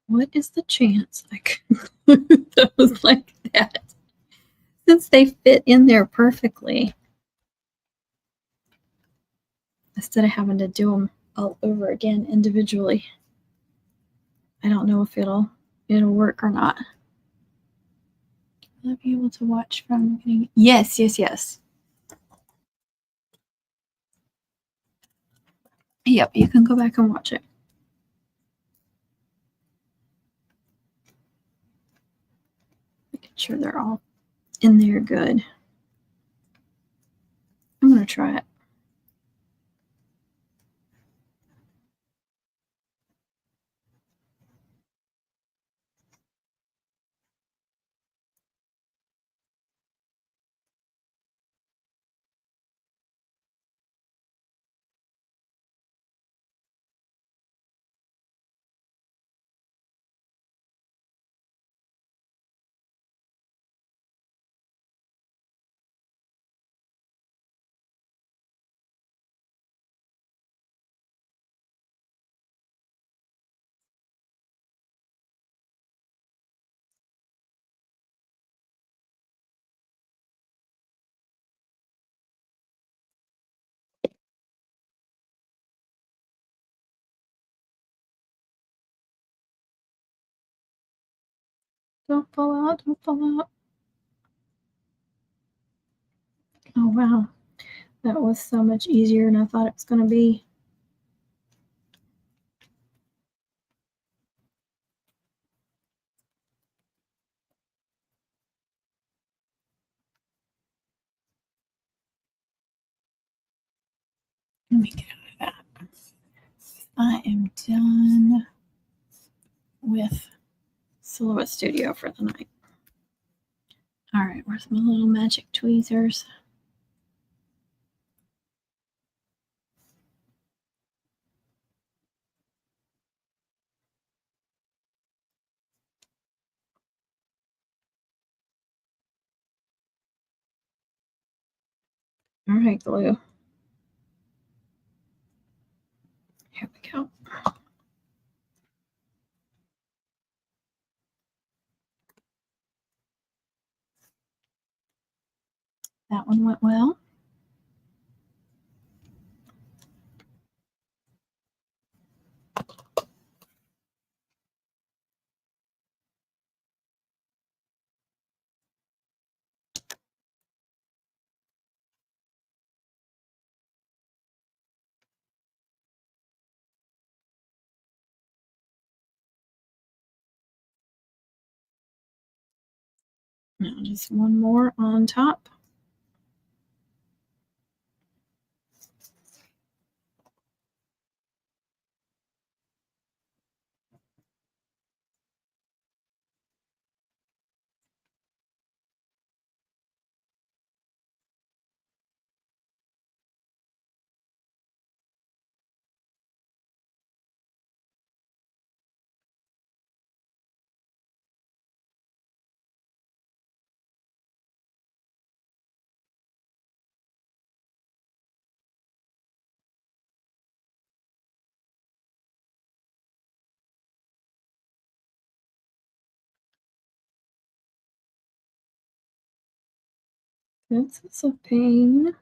What is the chance I could glue those like that? Since they fit in there perfectly. Instead of having to do them all over again individually. I don't know if it'll work or not. Will I be able to watch from the beginning? Yes, yes, yes. Yep, you can go back and watch it. Making sure they're all in there good. I'm going to try it. Don't fall out, don't fall out. Oh, wow. That was so much easier than I thought it was going to be. Let me get out of that. I am done with Silhouette Studio for the night. All right, where's my little magic tweezers? All right, glue. Here we go. That one went well. Now just one more on top. This is a pain.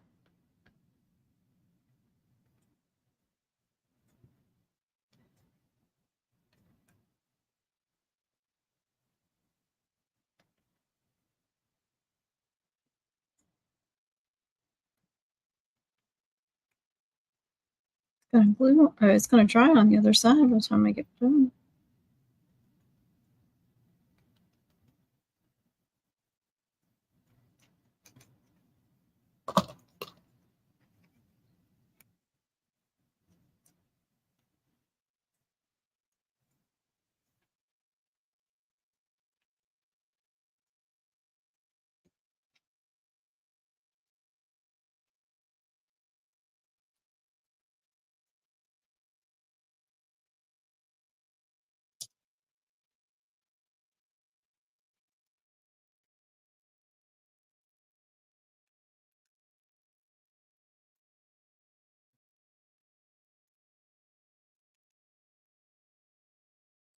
Gonna glue. It's gonna dry on the other side by the time I get done.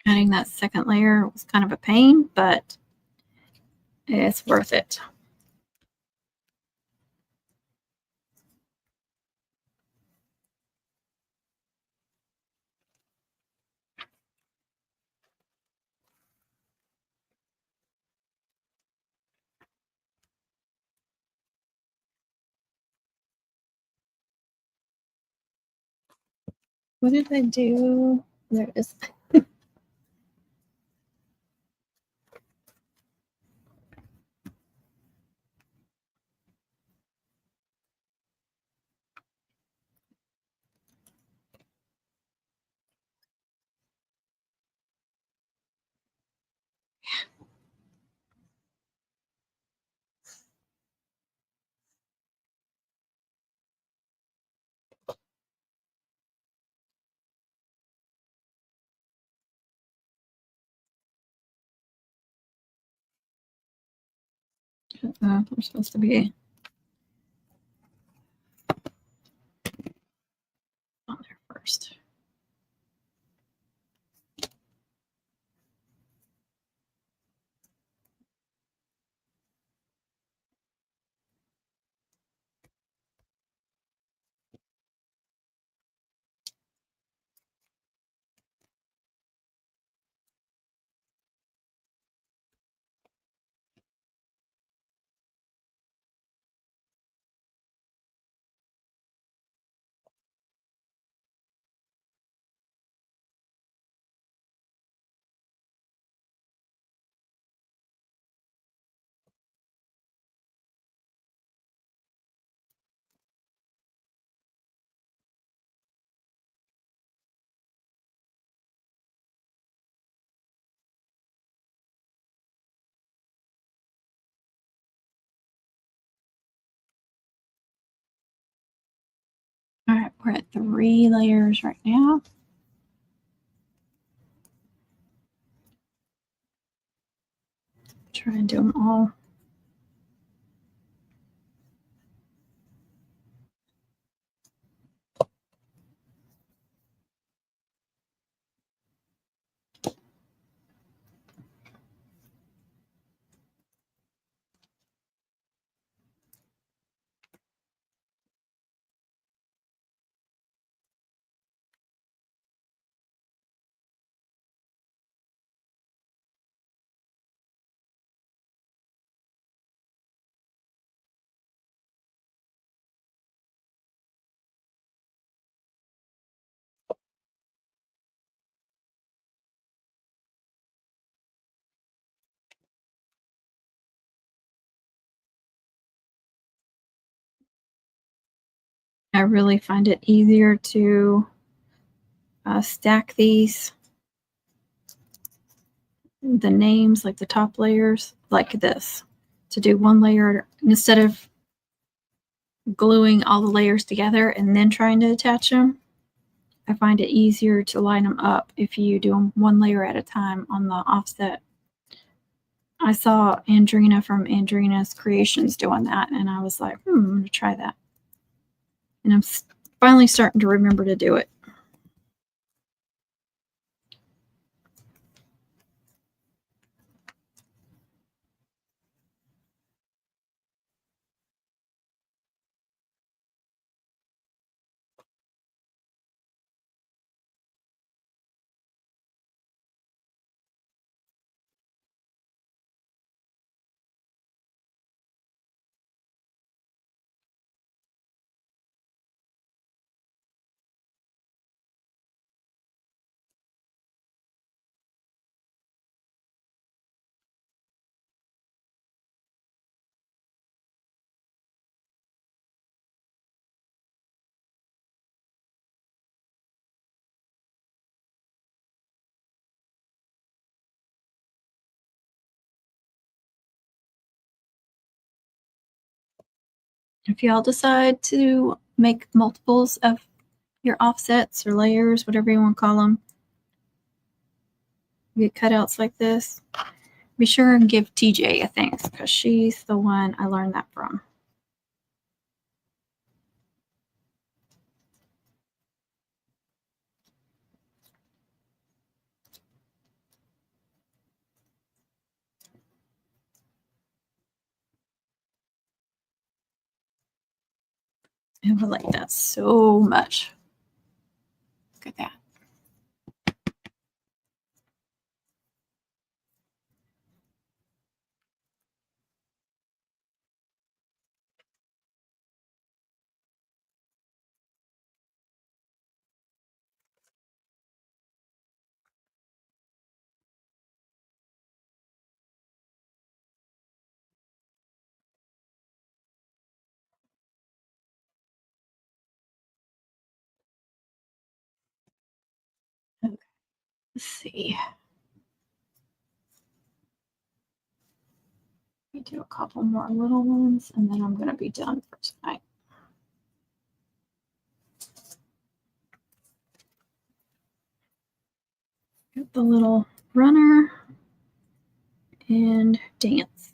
Adding that second layer was kind of a pain, but it's worth it. What did I do? There it is. We're supposed to be on there first. All right, we're at 3 layers right now. Try and do them all. I really find it easier to stack these, the names, like the top layers, like this, to do one layer instead of gluing all the layers together and then trying to attach them. I find it easier to line them up if you do them one layer at a time on the offset. I saw Andrina from Andrina's Creations doing that, and I was like, I'm going to try that. And I'm finally starting to remember to do it. If y'all decide to make multiples of your offsets or layers, whatever you want to call them, get cutouts like this, be sure and give TJ a thanks because she's the one I learned that from. I would like that so much. Look at that. Okay, let's see. Let me do a couple more little ones and then I'm going to be done for tonight. Get the little runner and dance.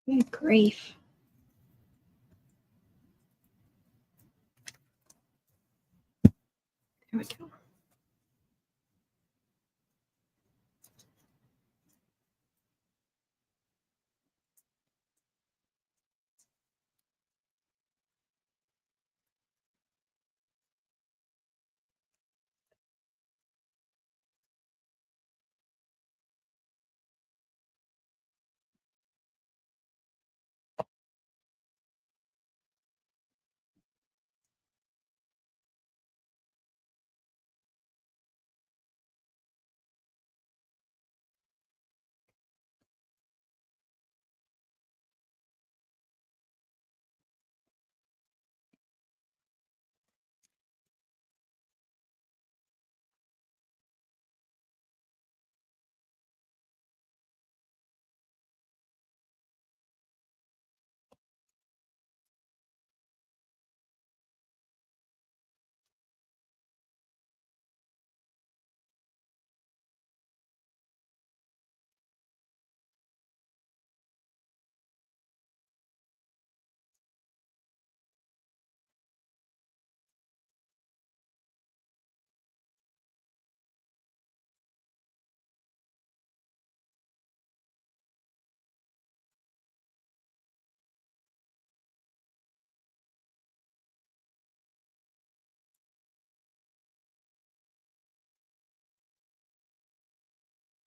Good grief. There we go.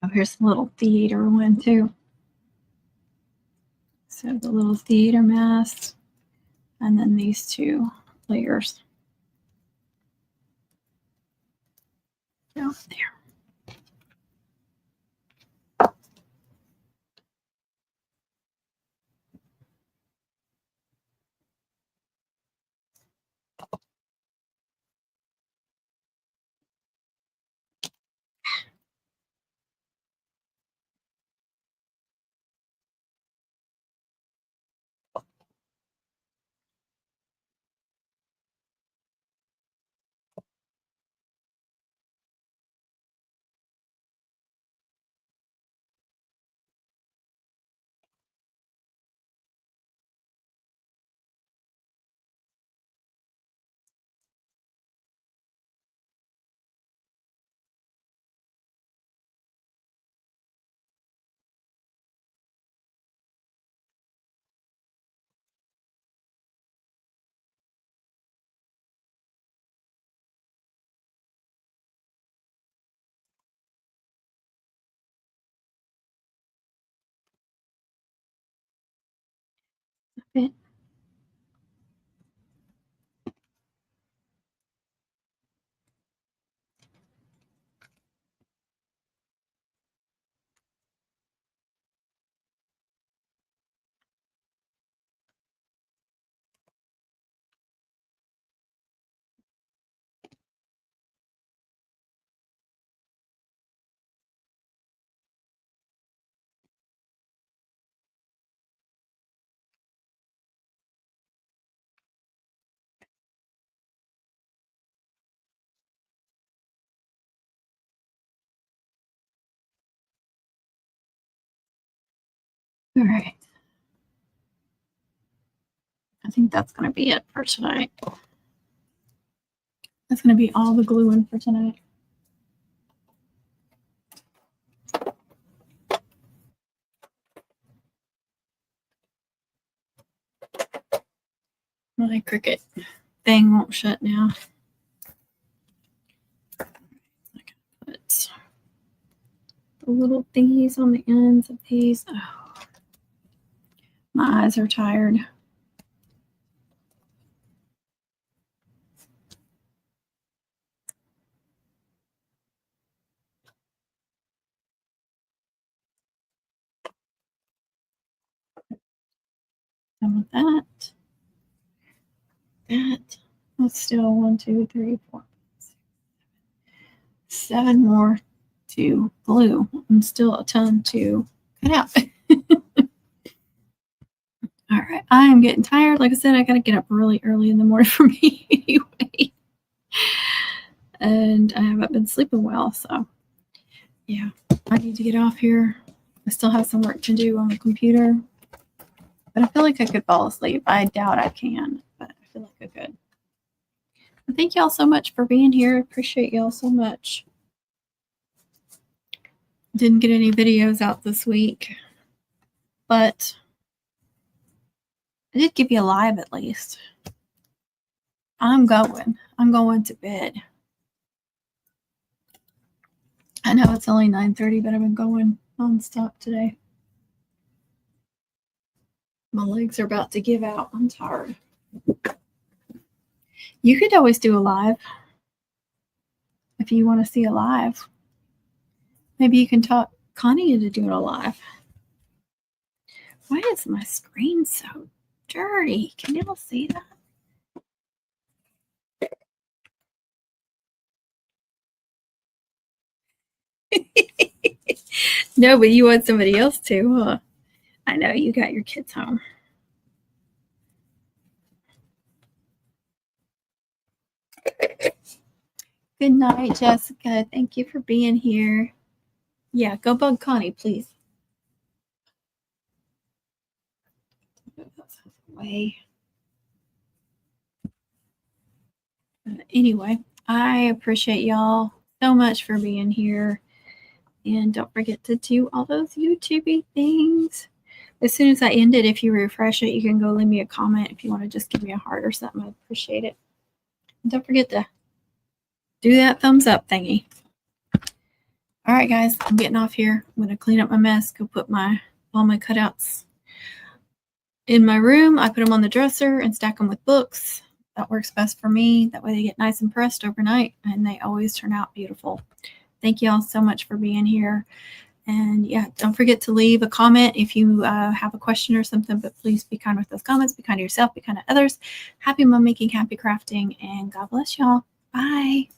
Oh, here's the little theater one too. So the little theater mask and then these two layers. Down there. bit. All right. I think that's going to be it for tonight. That's going to be all the gluing for tonight. My Cricut thing won't shut now. I can put the little thingies on the ends of these. Oh, my eyes are tired. Done with that. That. Let's still 1, 2, 3, 4, 6, 7 more to glue. And still a ton to cut out. All right, I am getting tired. Like I said, I got to get up really early in the morning for me anyway. And I haven't been sleeping well, so yeah, I need to get off here. I still have some work to do on the computer, but I feel like I could fall asleep. I doubt I can, but I feel like I could. But thank y'all so much for being here. Appreciate y'all so much. Didn't get any videos out this week, but I did give you a live at least. I'm going to bed. I know it's only 9:30, but I've been going nonstop today. My legs are about to give out. I'm tired. You could always do a live if you want to see a live. Maybe you can talk Connie into doing a live. Why is my screen so dirty? Can y'all see that? No, but you want somebody else to, huh? I know you got your kids home. Good night, Jessica. Thank you for being here. Yeah, go bug Connie, please. Way. Anyway, I appreciate y'all so much for being here. And don't forget to do all those YouTubey things. As soon as I end it, if you refresh it, you can go leave me a comment if you want to just give me a heart or something. I'd appreciate it. And don't forget to do that thumbs up thingy. All right, guys, I'm getting off here. I'm going to clean up my mess, go put all my cutouts in my room. I put them on the dresser and stack them with books. That works best for me. That way they get nice and pressed overnight, and they always turn out beautiful. Thank you all so much for being here. And yeah, don't forget to leave a comment if you have a question or something, but please be kind with those comments. Be kind to yourself, be kind to others. Happy mom making, happy crafting, and God bless y'all. Bye.